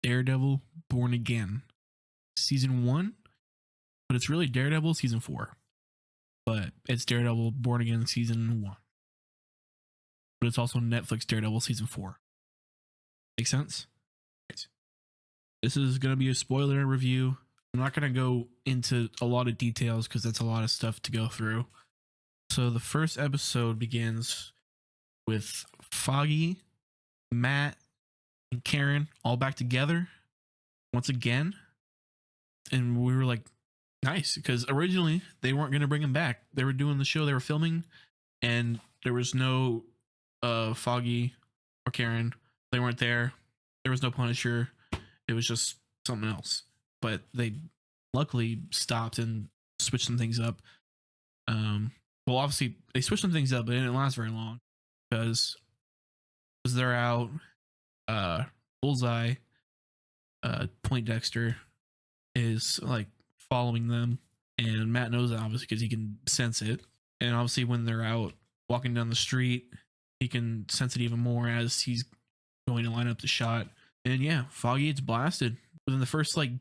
Daredevil Born Again season 1, but it's really Daredevil season 4. But it's Daredevil Born Again season 1. But it's also Netflix Daredevil season 4. Make sense? Right. This is going to be a spoiler review. I'm not going to go into a lot of details because that's a lot of stuff to go through. So the first episode begins with Foggy, Matt, and Karen all back together once again. And we were like, nice, because originally they weren't going to bring him back. They were doing the show, they were filming, and there was no Foggy or Karen. They weren't there. There was no Punisher. It was just something else. But they luckily stopped and switched some things up. Well, obviously they switched some things up, but it didn't last very long because they're out. Bullseye, Poindexter is like following them, and Matt knows that obviously because he can sense it. And obviously when they're out walking down the street, he can sense it even more as he's going to line up the shot. And yeah, Foggy gets blasted within the first like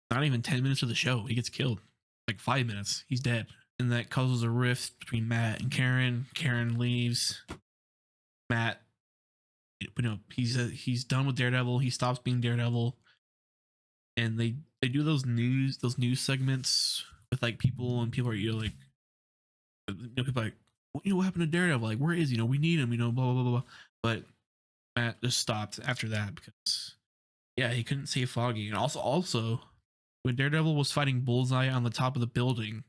not even 10 minutes of the show. He gets killed. Like 5 minutes, he's dead. And that causes a rift between Matt and Karen. Karen leaves. Matt, he's done with Daredevil. He stops being Daredevil. And they do those news segments with like people, and people are like, people are like, what happened to Daredevil? Like, where is he? We need him. Blah blah blah blah. But Matt just stopped after that because yeah, he couldn't save Foggy. And also when Daredevil was fighting Bullseye on the top of the building,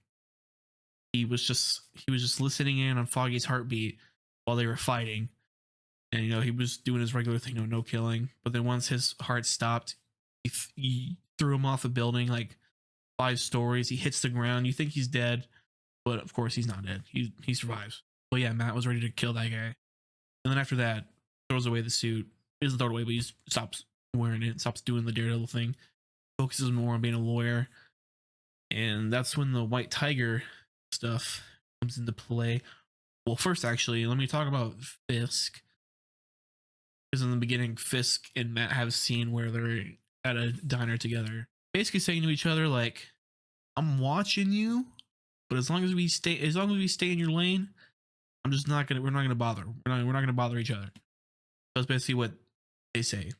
he was just listening in on Foggy's heartbeat while they were fighting. And he was doing his regular thing, no killing. But then once his heart stopped, he threw him off a building like 5 stories. He hits the ground. You think he's dead, but of course he's not dead. He survives. But yeah, Matt was ready to kill that guy. And then after that, throws away the suit. He doesn't throw it away, but he stops wearing it, stops doing the Daredevil thing, focuses more on being a lawyer. And that's when the White Tiger stuff comes into play. Well, first, actually, let me talk about Fisk. Because in the beginning, Fisk and Matt have a scene where they're at a diner together, basically saying to each other, like, I'm watching you, but as long as we stay in your lane, we're not gonna bother. We're not gonna bother each other. That's basically what they say.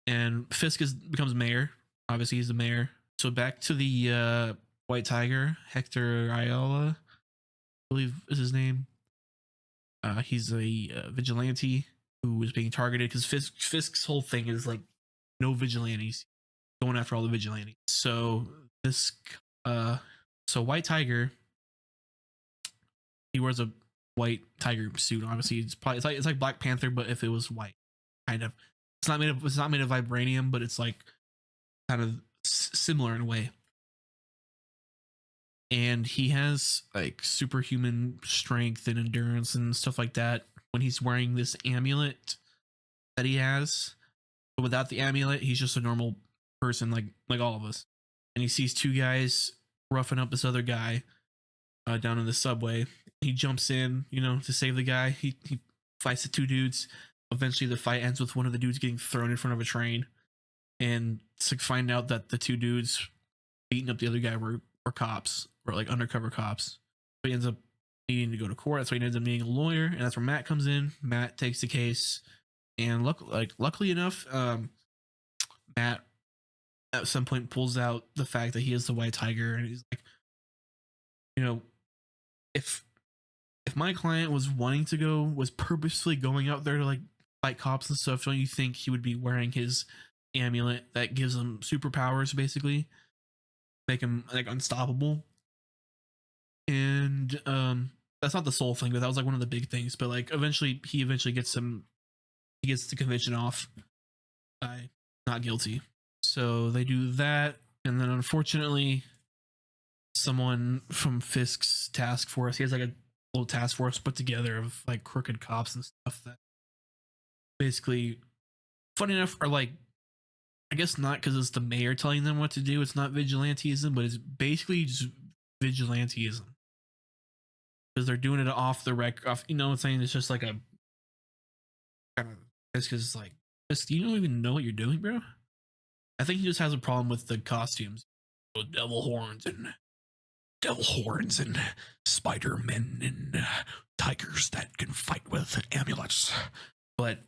And Fisk becomes mayor. Obviously, he's the mayor. So back to the White Tiger, Hector Ayala, I believe is his name. He's a vigilante who was being targeted because Fisk's whole thing is like no vigilantes, going after all the vigilantes. So White Tiger, he wears a white tiger suit. Obviously, it's like Black Panther, but if it was white, kind of. It's not made of vibranium, but it's like kind of similar in a way. And he has like superhuman strength and endurance and stuff like that when he's wearing this amulet that he has. But without the amulet, he's just a normal person like all of us. And he sees 2 guys roughing up this other guy down in the subway. He jumps in, to save the guy. He fights the 2 dudes. Eventually, the fight ends with one of the dudes getting thrown in front of a train. And to find out that the 2 dudes beating up the other guy were cops, or like undercover cops. So he ends up needing to go to court. That's why he ends up needing a lawyer, and that's where Matt comes in. Matt takes the case, and luckily enough, Matt at some point pulls out the fact that he is the White Tiger, and he's like, if my client was purposefully going out there to like fight cops and stuff, don't you think he would be wearing his amulet that gives him superpowers, basically make him like unstoppable? And that's not the sole thing, but that was like one of the big things. But like he eventually gets the conviction off by not guilty. So they do that, and then unfortunately someone from Fisk's task force, he has like a little task force put together of like crooked cops and stuff that basically, funny enough, are like, I guess not because it's the mayor telling them what to do. It's not vigilantism, but it's basically just vigilantism because they're doing it off the record. It's saying it's just like a kind of, because like, do you don't even know what you're doing, bro? I think he just has a problem with the costumes. Devil horns and spider men and tigers that can fight with amulets. But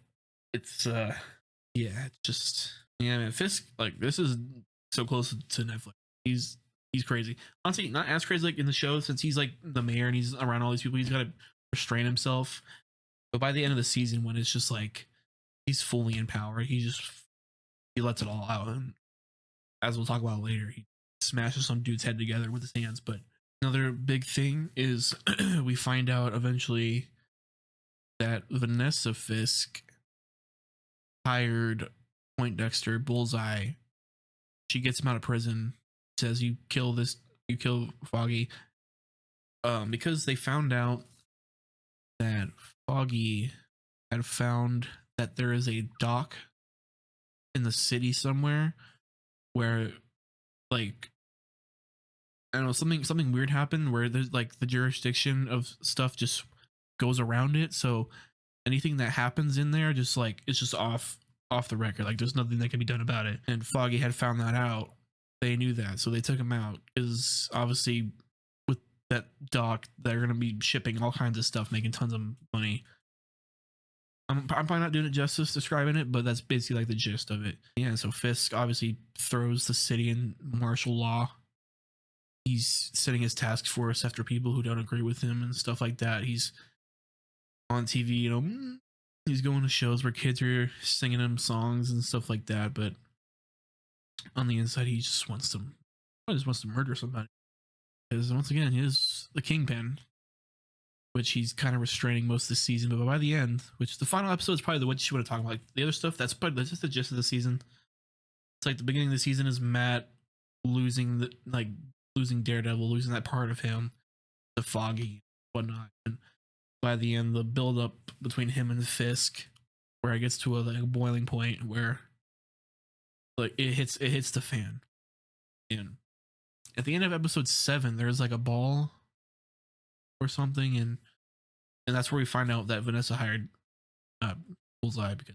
it's yeah, it's just yeah, man. Fisk, like, this is so close to Netflix. He's crazy. Honestly, not as crazy like in the show, since he's like the mayor and he's around all these people. He's got to restrain himself. But by the end of the season, when it's just like he's fully in power, he lets it all out. And as we'll talk about later, he smashes some dude's head together with his hands. But another big thing is we find out eventually that Vanessa Fisk hired Poindexter Bullseye. She gets him out of prison, says you kill Foggy. Because they found out that Foggy had found that there is a dock in the city somewhere where, like, I don't know, something weird happened where there's like the jurisdiction of stuff just goes around it. So anything that happens in there just like it's just off the record. Like there's nothing that can be done about it. And Foggy had found that out. They knew that, so they took him out. Because obviously with that dock, they're gonna be shipping all kinds of stuff, making tons of money. I'm probably not doing it justice describing it, but that's basically like the gist of it. Yeah, so Fisk obviously throws the city in martial law. He's sending his task force after people who don't agree with him and stuff like that. He's on TV, he's going to shows where kids are singing him songs and stuff like that, but on the inside he just wants to murder somebody. Because once again, he's the kingpin, which he's kind of restraining most of the season. But by the end, which the final episode is probably the one you want to talk about. Like the other stuff, that's just the gist of the season. It's like the beginning of the season is Matt losing Daredevil, losing that part of him, the Foggy, whatnot. And by the end, the build up between him and Fisk, where it gets to a boiling point where like it hits the fan. And at the end of episode 7, there's like a ball or something, and that's where we find out that Vanessa hired Bullseye because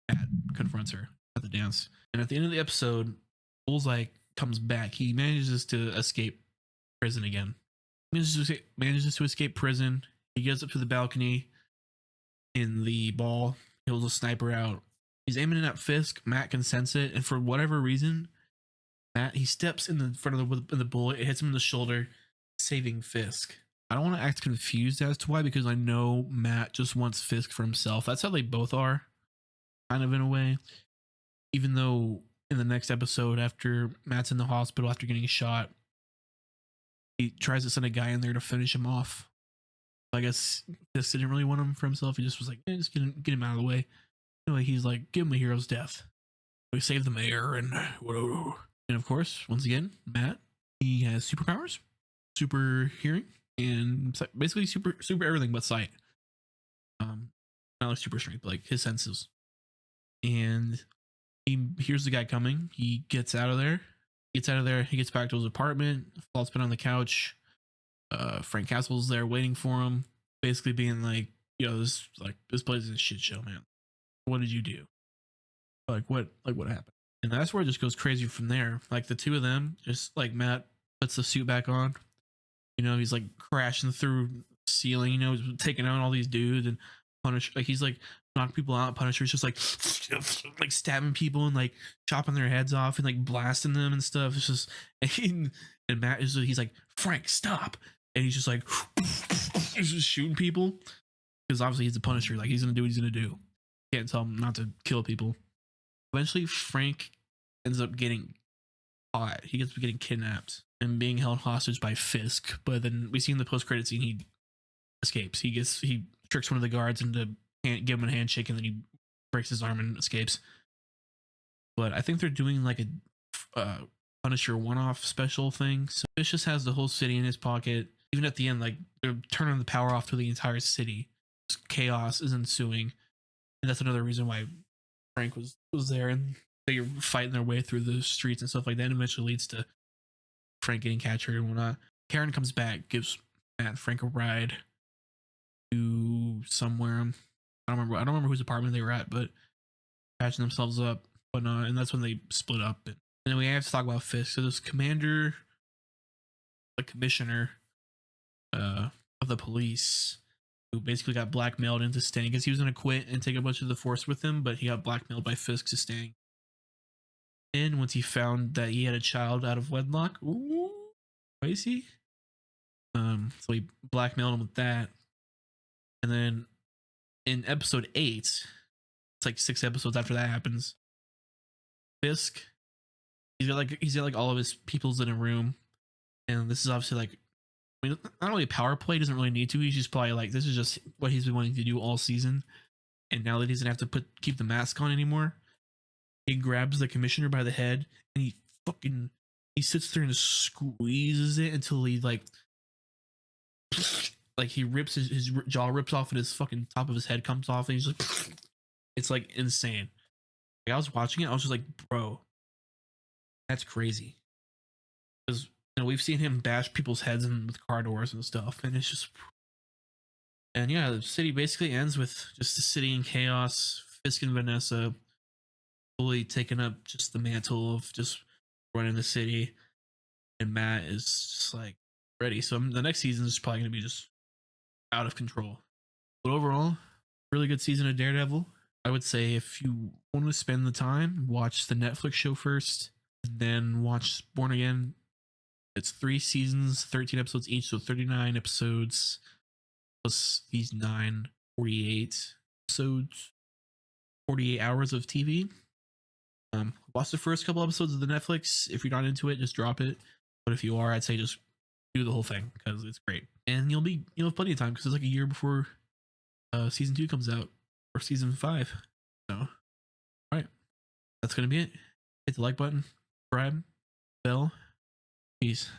Matt confronts her at the dance. And at the end of the episode, Bullseye comes back. He manages to escape prison again. Manages to escape prison. He gets up to the balcony in the ball. He holds a sniper out. He's aiming it at Fisk. Matt can sense it, and for whatever reason, he steps in the front of the bullet. It hits him in the shoulder, saving Fisk. I don't want to act confused as to why, because I know Matt just wants Fisk for himself. That's how they both are, kind of in a way. Even though in the next episode, after Matt's in the hospital after getting shot, he tries to send a guy in there to finish him off. I guess Fisk didn't really want him for himself. He just was like, just get him out of the way. Anyway, he's like, give him a hero's death. We save the mayor and whatever. And of course, once again, Matt, he has superpowers, super hearing, and basically super everything but sight. Not like super strength, but like his senses. And he hears the guy coming. He gets out of there. He gets back to his apartment. Falls down on the couch. Frank Castle's there waiting for him, basically being like, "Yo, this place is a shit show, man. What did you do? What happened?" And that's where it just goes crazy from there. Like the two of them, just like Matt puts the suit back on. He's like crashing through the ceiling. He's taking out all these dudes and he's like knocking people out. Punisher's just like stabbing people and like chopping their heads off and like blasting them and stuff. It's just and Matt he's like, "Frank, stop!" And he's just like he's just shooting people because obviously he's the Punisher. Like he's gonna do what he's gonna do. Can't tell him not to kill people. Eventually, Frank ends up getting caught. He gets getting kidnapped and being held hostage by Fisk. But then we see in the post-credit scene he escapes. He tricks one of the guards into give him a handshake, and then he breaks his arm and escapes. But I think they're doing like a Punisher one-off special thing. So Fisk just has the whole city in his pocket. Even at the end, like they're turning the power off to the entire city. Chaos is ensuing, and that's another reason why Frank was there, and they were fighting their way through the streets and stuff like that. And eventually leads to Frank getting captured and whatnot. Karen comes back, gives Matt and Frank a ride to somewhere. I don't remember whose apartment they were at, but patching themselves up. whatnot, and that's when they split up. And then we have to talk about Fisk. So this commander, the commissioner of the police, who basically got blackmailed into staying because he was going to quit and take a bunch of the force with him, but he got blackmailed by Fisk to staying in once he found that he had a child out of wedlock. Ooh, spicy. So he blackmailed him with that, and then in episode 8, it's like 6 episodes after that happens. Fisk, he's got like all of his peoples in a room, and this is obviously like, I mean, not really a power play. Doesn't really need to. He's just probably like, this is just what he's been wanting to do all season, and now that he doesn't have to keep the mask on anymore, he grabs the commissioner by the head and he sits there and squeezes it until he like he rips his jaw rips off and his fucking top of his head comes off, and he's like, it's like insane. Like, I was watching it, I was just like, bro, that's crazy. Because, you know, we've seen him bash people's heads in with car doors and stuff, and it's just, and yeah, the city basically ends with just the city in chaos. Fisk and Vanessa fully taking up just the mantle of just running the city, and Matt is just like ready. So the next season is probably going to be just out of control. But overall, really good season of Daredevil. I would say if you want to spend the time, watch the Netflix show first, then watch Born Again. It's 3 seasons, 13 episodes each, so 39 episodes plus these 48 episodes, 48 hours of TV. Watch the first couple episodes of the Netflix. If you're not into it, just drop it. But if you are, I'd say just do the whole thing because it's great, and you'll have plenty of time because it's like a year before season 2 comes out, or season 5. So, all right, that's gonna be it. Hit the like button, subscribe, bell. Peace.